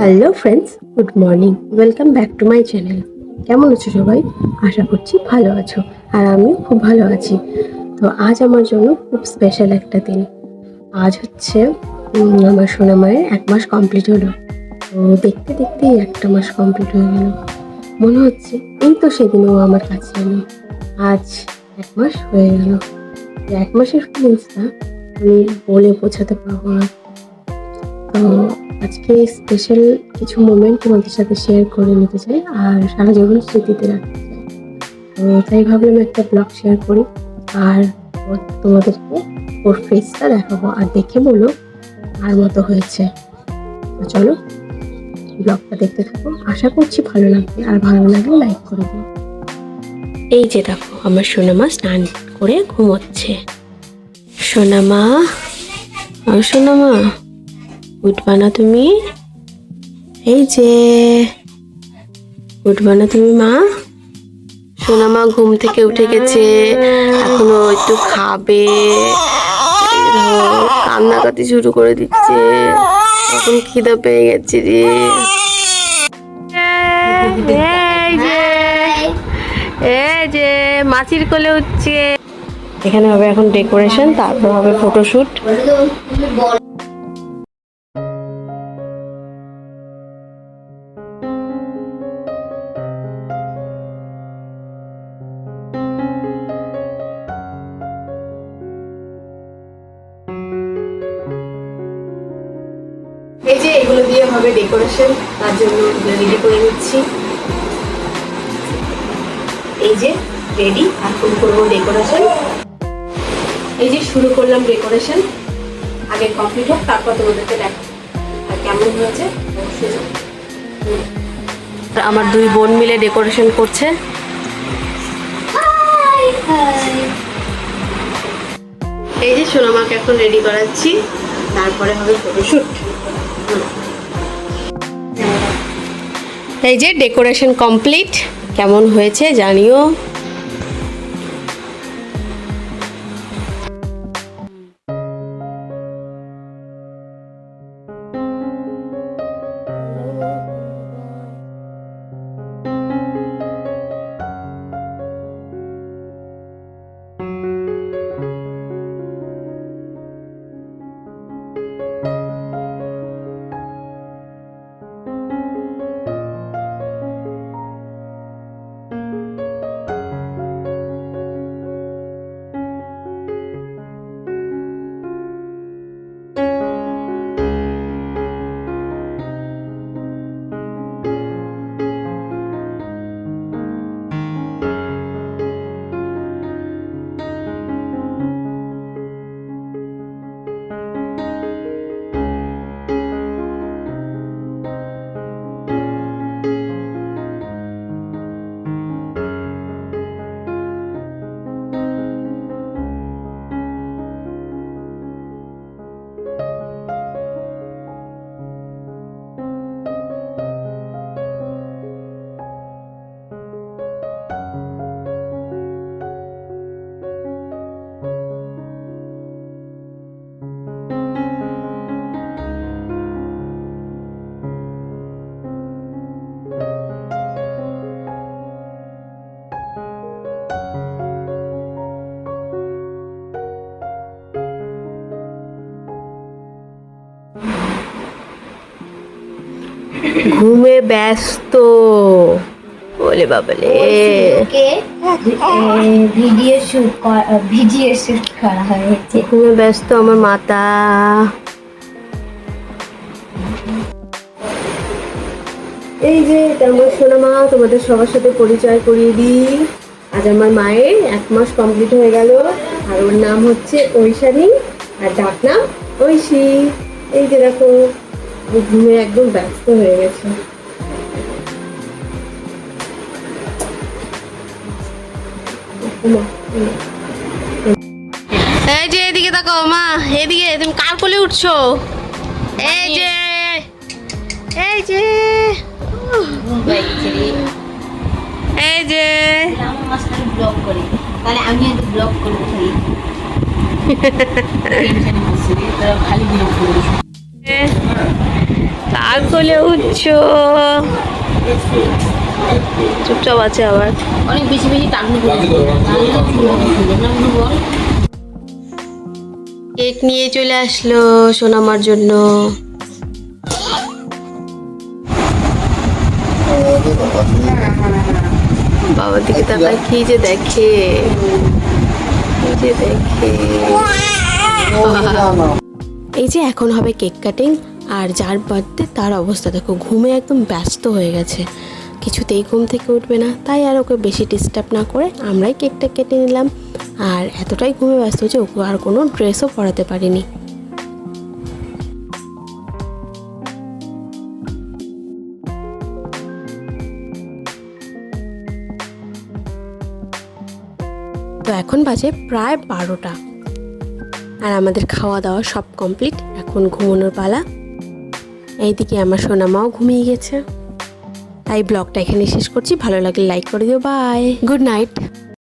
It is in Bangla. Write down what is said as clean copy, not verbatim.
Hello friends, good morning. Welcome back to my channel. কেমন আছো সবাই? আশা করছি ভালো আছো, আর আমিও খুব ভালো আছি। তো আজ আমার জন্য খুব স্পেশাল একটা দিন। আজ হচ্ছে আমার সোনা মায়ের 1 মাস কমপ্লিট হলো। তো দেখতে দেখতেই 1 মাস কমপ্লিট হয়ে গেল। মনে হচ্ছে এই তো সেদিন ও আমার কাছে এলো। আজ 1 মাস হয়ে গেল। 1 মাসের ফিলিংসটা আমি বলে বোঝাতে পারবো না। তো আজকে স্পেশাল কিছু মোমেন্ট তোমাদের সাথে শেয়ার করে নিতে চাই, আর সারা জীবন স্মৃতিতে রাখতে চাই। তো তাই ভাবলাম একটা ব্লগ শেয়ার করি, আর তোমাদেরকে ওর ফেসটা দেখাবো, আর দেখে বলো আর মতো হয়েছে। তো চলো ব্লগটা দেখতে থাকো, আশা করছি ভালো লাগবে, আর ভালো লাগলে লাইক করে দিও। এই যে দেখো, আমার সোনামা স্নান করে ঘুমোচ্ছে। সোনামা, সোনামা, উঠবা না তুমি? এই যে উঠবা না তুমি মা? সোনা মা ঘুম থেকে উঠে গেছে, এখনো একটু খাবে। কান্নাকাটি শুরু করে দিচ্ছে, এখন খিদা পেয়ে গেছে রে। এই যে মাছির কোলে উঠছে। এখানে হবে এখন ডেকোরেশন, তারপর হবে ফটোশুট। এই যে এগুলো দিয়ে হবে ডেকোরেশন, তার জন্য রেডি করে নিচ্ছি। এই যে রেডি, এখন করবো ডেকোরেশন। এই যে শুরু করলাম ডেকোরেশন, আগে কমপ্লিট হোক তারপর তোমাদেরকে দেখ আর কেমন হয়েছে। আমার দুই বোন মিলে ডেকোরেশন করছে। এই যে সোনামাকে এখন রেডি করাচ্ছি, তারপরে হবে ফটোশুট। এই যে ডেকোরেশন কমপ্লিট, কেমন হয়েছে জানিও। ঘুমে ব্যস্ত বলে বাবলে, ভিডিও শুট করা হয়েছে। ঘুমে ব্যস্ত আমার মাতা। এই যে এটা আমার সোনা মা, তোমাদের সবার সাথে পরিচয় করিয়ে দিই। আজ আমার মায়ের 1 মাস কমপ্লিট হয়ে গেল, আর ওর নাম হচ্ছে ঐশানী, আর ডাক নাম ঐশী। এই যে দেখো, ঘুমে একদম ব্যস্ত হয়ে গেছে। এই যে এদিকে দেখো মা, এদিকে তুমি কার কোলে উঠছো? এই যে এই যে এই যে ব্লগ করি, তাহলে আমি একটু ব্লগ করবো খালি কার কোলে উঠছ? চুপচাপ আছে আবার। অনেক বেশি বেশি টাকনু বল। কেক নিয়ে চলে আসলো সোনামার জন্য। বাবার দিকে তাকায় কি যে দেখে, কি যে দেখে। এই যে এখন হবে কেক কাটিং, আর যার বার্থডে তার অবস্থা দেখো, ঘুমে একদম ব্যস্ত হয়ে গেছে, কিছুতেই ঘুম থেকে উঠবে না। তাই আর ওকে বেশি ডিস্টার্ব না করে আমরাই কেকটা কেটে নিলাম। আর এতটাই ঘুমে ব্যস্ত যে ওকে আর কোনো ড্রেসও পরাতে পারিনি। তো এখন বাজে প্রায় 12টা, আর আমাদের খাওয়া দাওয়া সব কমপ্লিট। এখন ঘুমানোর পালা। এইদিকে আমার সোনামাও ঘুমিয়ে গেছে। তাই ব্লগটা এখানে শেষ করছি। ভালো লাগলে লাইক করে দিও। Bye, good night.